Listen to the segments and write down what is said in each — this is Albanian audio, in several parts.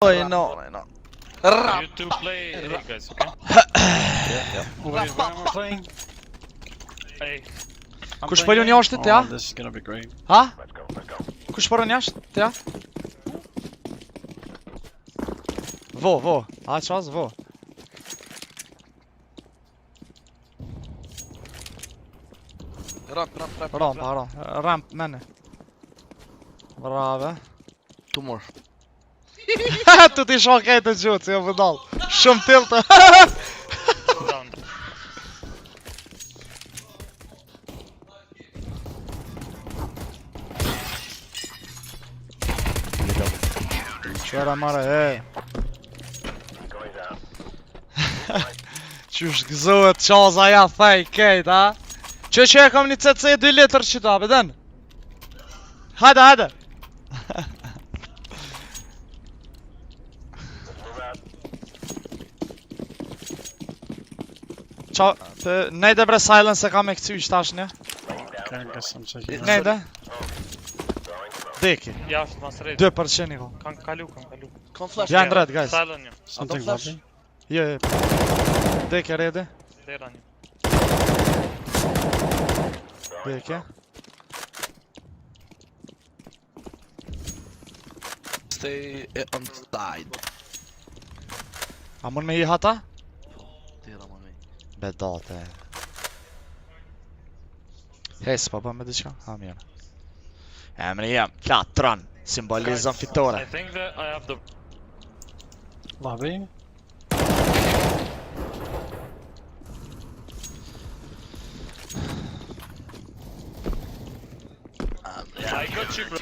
I know. You two play A, guys, okay? Yeah. Wait, where am I playing? A. Kush po lun jashtë te ja? Oh, this is gonna be great. Ha? Kush po lun jashtë te ja? Vo. Ha çaz vo. Ramp mene. Brave. Two more. Tu ti shokaj të gjutë, si jo vëdall. Shumë tiltë. Down. Qëra mare, e. Qysh gëzohet qaza ja thej kejt, ha? Që e kam një CC 2 litër që ta, beden? Hajde. Qa, nejde bre silence e kam e këcy ishtash një? Okay, I guess I'm checking. Nejde? Deki, Jashtë mas rejt. 2% niko. Kan kalu. Kan flash. Janë drejt, guys. Silent një. Something flash. lovely. Je. Deki, redi. Dera një. Deki. Stay on the side. A mun me hi hata? Tira ma me. Bedate. Hej, s'pa bëm me diqka? Ha, mirë. Emri jem, klatran, simbolizon fitore. I think that I have the... Lobby. I got you, bro.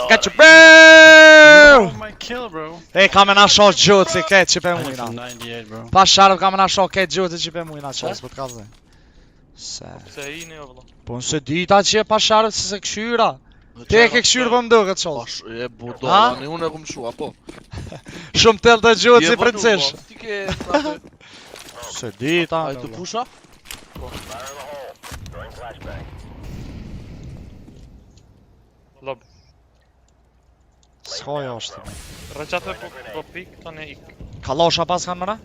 Got you, bro! Oh, my kill, bro. Hej, kam e na shoh gjutë si ketë që pe I hit mujna. from 98, bro. Pa sharp kam e na shoh ketë gjutë që pe mujna qas, po t'ka zë. Se... Se i një, vëllo. Po nëse dita që e pa sharp se se këshyra. Te e ke këshyrë po mdo këtë qos. Pash, e budolani, unë e kum shua, po. Shumë tëllë të gjutë si princesh. Ti ke prate. Se dita. Ai të pusha? Lob. S'ka jashtë. Rëqate po pik, të ne ik. Kalosha pas kanë mëra?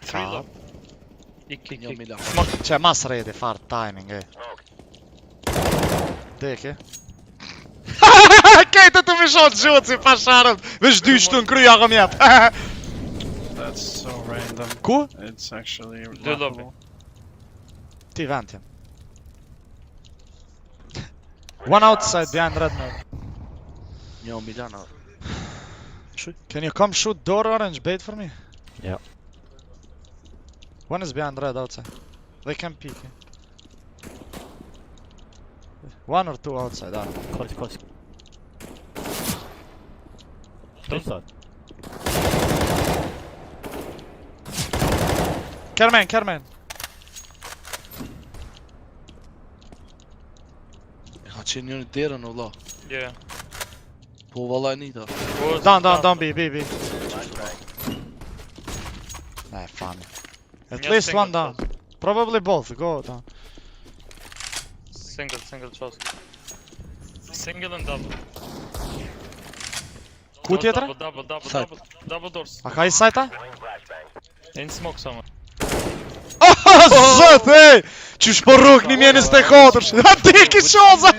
Three lob. Ik. Një mila. Smoke. Që mas redi, far timing, e. Deke. Kejtë të më shotë gjutë si pa sharët. Vesh dy shtu në kryja këm jep. That's so random. Ku? It's actually The lobby. laughable. Ti vend jem. One outside behind red mode. Një mila na. Can you come shoot door orange bait for me? Yeah. One is behind red outside. They can peek. One or two outside, Close. Inside. Kerman. E ka qenë njëri derën, o vlla. Yeah. Po valla e nita. Down, B. Nah, fun. At Yeah, least single one down. Probably both, go down. Single choice. Single and double. Ku tjetër? Double doors. A ka i sajta? In smoke somewhere. Zët, ej! Qysh po rrug një mjenis të 4. A ti ki qoza!